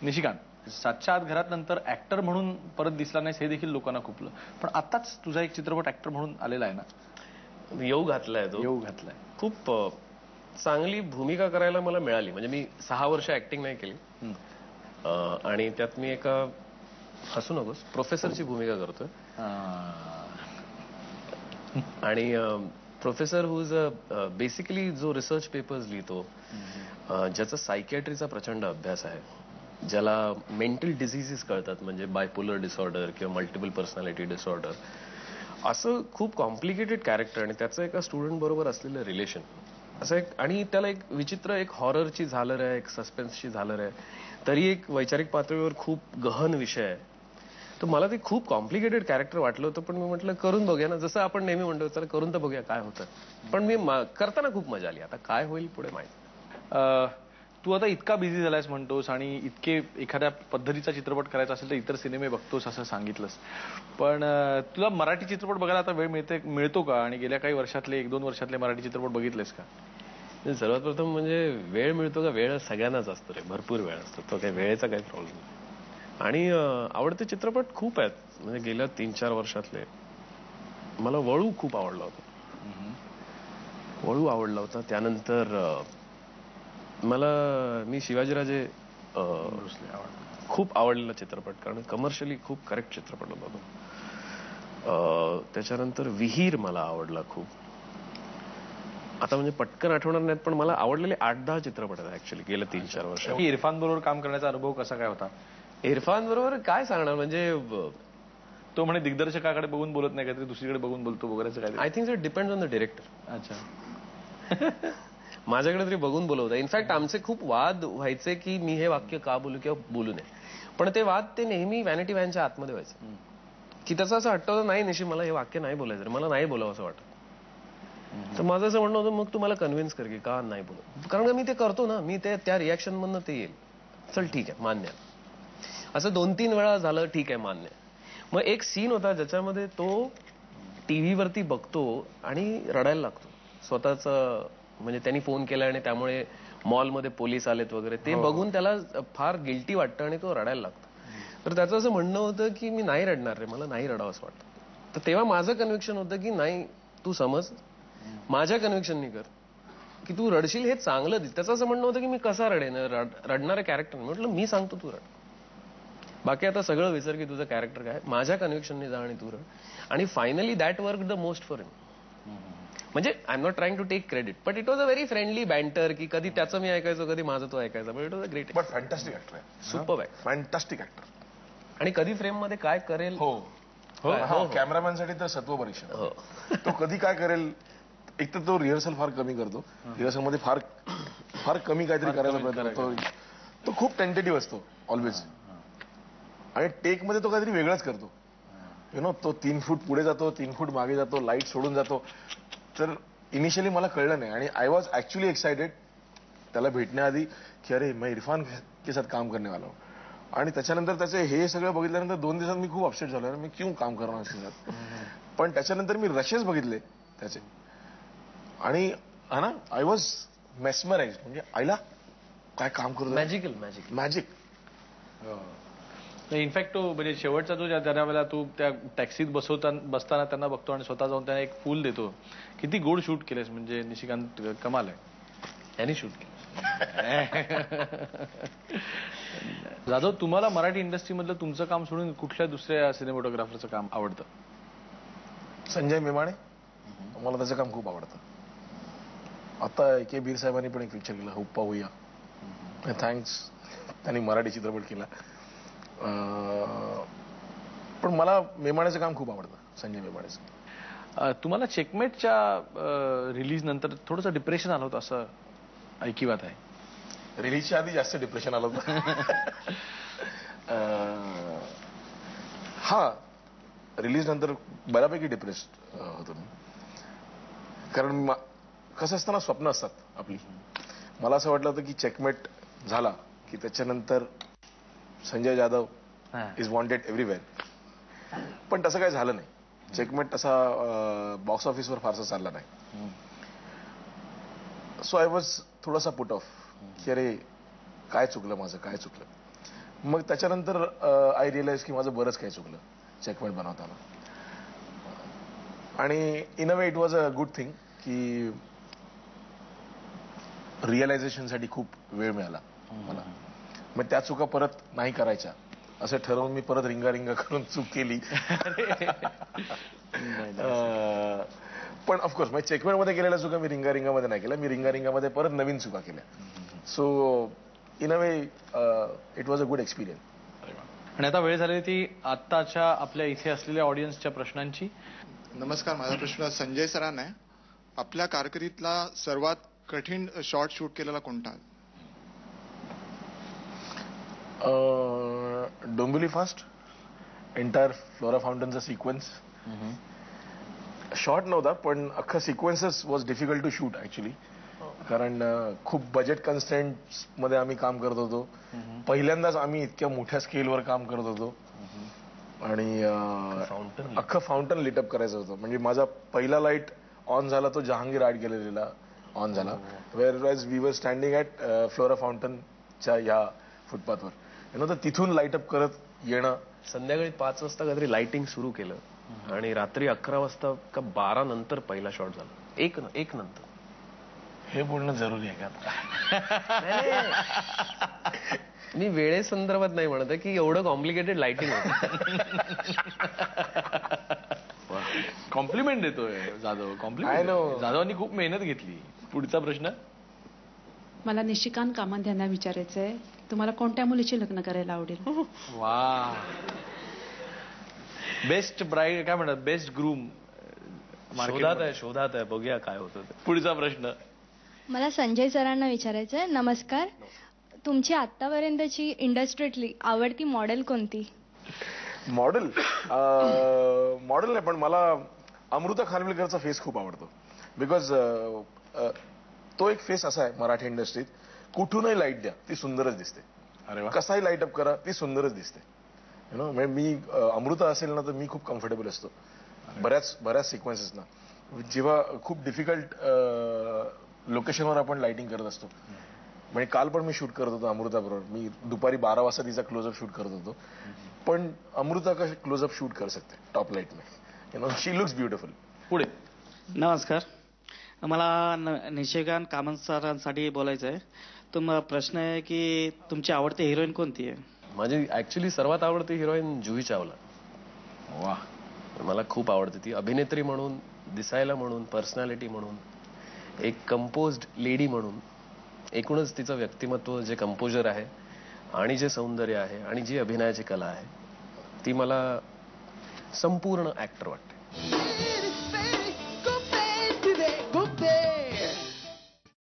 निशिकांत, 7च्या आत घरात नंतर ऍक्टर म्हणून परत दिसला नाहीस हे देखील लोकांना खूपलं, पण आताच तुझा एक चित्रपट ऍक्टर म्हणून आलेला आहे ना? येऊ घातलाय तो. येऊ घातलाय. खूप चांगली भूमिका करायला मला मिळाली. म्हणजे मी 6 वर्ष ऍक्टिंग नाही केली आणि त्यात मी एका, हसू नकोस, प्रोफेसरची भूमिका करतोय. आणि प्रोफेसर हुज बेसिकली जो रिसर्च पेपर्स लिहितो, ज्याचा सायकियाट्रीचा प्रचंड अभ्यास आहे, ज्याला मेंटल डिझिजेस कळतात, म्हणजे बायपोलर डिसऑर्डर किंवा मल्टिपल पर्सनॅलिटी डिसऑर्डर, असं खूप कॉम्प्लिकेटेड कॅरेक्टर आणि त्याचं एका स्टुडंट बरोबर असलेलं रिलेशन असं एक, आणि त्याला एक विचित्र एक हॉररची झालर आहे, एक सस्पेन्सची झालर आहे, तरी एक वैचारिक पातळीवर खूप गहन विषय आहे. तर मला ते खूप कॉम्प्लिकेटेड कॅरेक्टर वाटलं होतं, पण मी म्हटलं करून बघूया ना, जसं आपण नेहमी म्हणतो चला करून तर बघूया काय होतं. पण मी करताना खूप मजा आली. आता काय होईल पुढे माहिती. तू आता इतका बिझी झालायस म्हणतोस आणि इतके एखाद्या पद्धतीचा चित्रपट करायचा असेल तर इतर सिनेमे बघतोस असं सांगितलंस, पण तुला मराठी चित्रपट बघायला आता वेळ मिळतो का? आणि गेल्या काही वर्षातले 1-2 वर्षातले मराठी चित्रपट बघितलेस का? सर्वात प्रथम म्हणजे वेळ मिळतो का? वेळ सगळ्यांनाच असतो रे, भरपूर वेळ असतो, तो काही वेळेचा काही प्रॉब्लेम नाही. आणि आवडते चित्रपट खूप आहेत. म्हणजे गेल्या 3-4 वर्षातले मला वळू खूप आवडला होता. वळू आवडला होता. त्यानंतर मी शिवाजीराजे खूप आवडलेला चित्रपट, कारण कमर्शियली खूप करेक्ट चित्रपट होता तो. त्याच्यानंतर विहीर मला आवडला खूप. आता म्हणजे पटकन आठवणार नाहीत, पण मला आवडलेले 8-10 चित्रपट आहेत ऍक्च्युअली गेल्या 3-4 वर्षात. इरफान बरोबर काम करण्याचा अनुभव कसा काय होता? इरफान बरोबर काय सांगणार, म्हणजे तो म्हणे दिग्दर्शकाकडे बघून बोलत नाही, काहीतरी दुसरीकडे बघून बोलतो वगैरे काय. I think it depends on the director. अच्छा. माझ्याकडे तरी बघून बोलवतं. इनफॅक्ट आमचे खूप वाद व्हायचे की मी हे वाक्य का बोलू किंवा बोलू नये, पण ते वाद ते नेहमी व्हॅनिटी व्हॅनच्या आतमध्ये व्हायचे, की त्याचं असं हटवलं नाही, निशी मला हे वाक्य नाही बोलायचं, मला नाही बोलावं असं वाटतं. तर माझं असं म्हणणं होतं, मग तू मला कन्व्हिन्स कर की का नाही बोलत, कारण मी ते करतो ना, मी ते त्या रिॲक्शन मधनं ते येईल. चल ठीक आहे, मान्य. असं 2-3 वेळा झालं, ठीक आहे मान्य. मग एक सीन होता ज्याच्यामध्ये तो टीव्हीवरती बघतो आणि रडायला लागतो स्वतःच, म्हणजे त्यांनी फोन केला आणि त्यामुळे मॉलमध्ये पोलीस आलेत वगैरे, ते बघून त्याला फार गिल्टी वाटतं आणि तो रडायला लागतो. तर त्याचं असं म्हणणं होतं की मी नाही रडणार रे, मला नाही रडावं असं वाटतं. तर तेव्हा माझं कन्व्हिक्शन होतं की नाही, तू समज, माझ्या कन्व्हिक्शननी कर की तू रडशील हे चांगलं दिस. त्याचं असं म्हणणं होतं की मी कसा रडेन, रडणारं कॅरेक्टर. म्हटलं मी सांगतो तू रड, बाकी आता सगळं विसर की तुझं कॅरेक्टर काय, माझ्या कन्व्हिक्शनने जा आणि तू रड. आणि finally that work the most for him. म्हणजे I am not trying to take credit, but it was a very friendly banter, की कधी त्याचं मी ऐकायचो, कधी माझं तो ऐकायचा, but it was a great. But fantastic actor आहे, सुपर ऍक्टर, फॅन्टास्टिक ऍक्टर. आणि कधी फ्रेम मध्ये काय करेल, कॅमेरामॅन साठी तर सत्व परीक्षा. तो कधी काय करेल, एक तर तो रिहर्सल फार कमी करतो, रिहर्सल मध्ये फार फार कमी काहीतरी करायचा प्रयत्न करतो, तो खूप टेंटेटिव्ह असतो ऑलवेज, आणि टेक मध्ये तो काहीतरी वेगळाच करतो. तो 3 फूट पुढे जातो, 3 फूट मागे जातो, लाईट सोडून जातो. तर इनिशियली मला कळलं नाही, आणि आय वॉज ऍक्च्युअली एक्सायटेड त्याला भेटण्याआधी की अरे मैं इरफान के साथ काम करने वाला हूं. आणि त्याच्यानंतर त्याचे हे सगळं बघितल्यानंतर 2 दिवसात मी खूप अपसेट झालो, मी क्यों काम करणार त्याच्यात. पण त्याच्यानंतर मी रशेस बघितले त्याचे, आणि हा ना, आय वॉज मेस्मराइज्ड. म्हणजे आईला काय काम करतो, मॅजिकल मॅजिक मॅजिक. इनफॅक्ट तो म्हणजे शेवटचा जो ज्या वेळेला तू त्या टॅक्सीत बसताना त्यांना बघतो आणि स्वतः जाऊन त्यांना एक फूल देतो, किती गोड शूट केलेस, म्हणजे निशिकांत कमाल आहे. त्यांनी शूट केलं. जाधव, तुम्हाला मराठी इंडस्ट्रीमधलं तुमचं काम सोडून कुठल्या दुसऱ्या सिनेमॅटोग्राफरचं काम आवडतं? संजय मेमाणे, मला त्याचं काम खूप आवडतं. आता के बीर साहेबांनी पण एक पिक्चर केला, हुप्पा हुया. थँक्स, त्यांनी मराठी चित्रपट केला. पण मला मेमाण्याचं काम खूप आवडतं, संजय मेमाणेचं. तुम्हाला चेकमेटच्या रिलीज नंतर थोडंसं डिप्रेशन आलं होतं असं ऐकिवात आहे? रिलीजच्या आधी जास्त डिप्रेशन आलं होतं. हा, रिलीज नंतर बऱ्यापैकी डिप्रेस्ड होतो मी, कारण कसं असतं ना, स्वप्न असतात आपली. मला असं वाटलं होतं की चेकमेट झाला की त्याच्यानंतर Sanjay Jadhav is wanted everywhere, पण तसं काही झालं नाही. चेकमेट तसा बॉक्स ऑफिसवर फारसा चालला नाही. सो आय वॉज थोडासा पुट ऑफ की अरे काय चुकलं माझं, काय चुकलं. मग त्याच्यानंतर आय रिअलाइज की माझं बरंच काही चुकलं चेकमेट बनवताना. आणि in a way it was a good thing की रिअलायझेशनसाठी खूप वेळ मिळाला मला. मग त्या चुका परत नाही करायच्या असं ठरवून मी परत रिंगा करून चूक केली. पण ऑफकोर्स म्हणजे चेकमेटमध्ये केलेल्या चुका मी रिंगामध्ये नाही केल्या. मी रिंगामध्ये परत नवीन चुका केल्या. So in a way it was a good experience. आणि आता वेळ झाली ती आत्ताच्या आपल्या इथे असलेल्या ऑडियन्सच्या प्रश्नांची. नमस्कार, माझा प्रश्न संजय सरांना आहे. आपल्या कारकिर्दीतला सर्वात कठीण शॉट शूट केलेला कोणता? डोंबिवली फास्ट एंटायर फ्लोरा फाउंटनचा सिक्वेन्स शॉर्ट नव्हता पण अख्खा sequences was difficult to shoot actually. कारण खूप बजेट कन्स्टेंट्स मध्ये आम्ही काम करत होतो. पहिल्यांदाच आम्ही इतक्या मोठ्या स्केलवर काम करत होतो आणि अख्खं फाउंटन लिटअप करायचं होतं. म्हणजे माझा पहिला लाईट ऑन झाला तो जहांगीर आर्ट गॅलरीला ऑन झाला. Whereas we were standing at Flora फाउंटनच्या ह्या फुटपाथवर. तर तिथून लाईटअप करत येणं. संध्याकाळी 5 वाजता काहीतरी लाइटिंग सुरू केलं आणि रात्री 11 वाजता का 12 नंतर पहिला शॉट झाला. एक नंतर. हे बोलणं जरुरी आहे का? मी वेळेसंदर्भात नाही म्हणत आहे की एवढं कॉम्प्लिकेटेड लाइटिंग होतं. कॉम्प्लिमेंट देतोय जाधव. कॉम्प्लिमेंट. जाधवांनी खूप मेहनत घेतली. पुढचा प्रश्न. मला निशिकांत कामत यांना विचारायचंय, तुम्हाला कोणत्या मुलीची लग्न करायला आवडेल? वा. बेस्ट ब्राईड काय म्हणतात, बेस्ट ग्रूम शोधात आहे बघूया काय होतं. पुढचा प्रश्न. मला संजय सरांना विचारायचंय. नमस्कार, तुमची आतापर्यंतची इंडस्ट्रीतली आवडती मॉडेल कोणती? मॉडेल नाही पण मला अमृता खानविलकरचा फेस खूप आवडतो. बिकॉज तो एक फेस असा आहे मराठी इंडस्ट्रीत, कुठूनही लाईट द्या ती सुंदरच दिसते. अरे वा. कसाही लाईट अप करा ती सुंदरच दिसते. म्हणजे मी अमृता असेल ना तर मी खूप कम्फर्टेबल असतो बऱ्याच सिक्वेन्सेस ना. जेव्हा खूप डिफिकल्ट लोकेशनवर आपण लाइटिंग करत असतो. म्हणजे काल पण मी शूट करत होतो अमृता बरोबर. मी दुपारी 12 वाजता तिचा क्लोजअप शूट करत होतो. पण अमृता का क्लोजअप शूट कर सकते टॉप लाईट में. शी लुक्स ब्युटिफुल. पुढे. नमस्कार, मला निशिकांत कामत सरांसाठी बोलायचं आहे. तुम्हाला प्रश्न आहे की तुमची आवडती हिरोईन कोणती आहे? माझी ऍक्च्युली सर्वात आवडती हिरोईन जुही चावला. वा. मला खूप आवडते ती. अभिनेत्री म्हणून, दिसायला म्हणून, पर्सनॅलिटी म्हणून, एक कंपोज्ड लेडी म्हणून. एकूणच तिचं व्यक्तिमत्व जे कंपोजर आहे आणि जे सौंदर्य आहे आणि जी अभिनयाची कला आहे ती मला संपूर्ण ऍक्टर वाटते.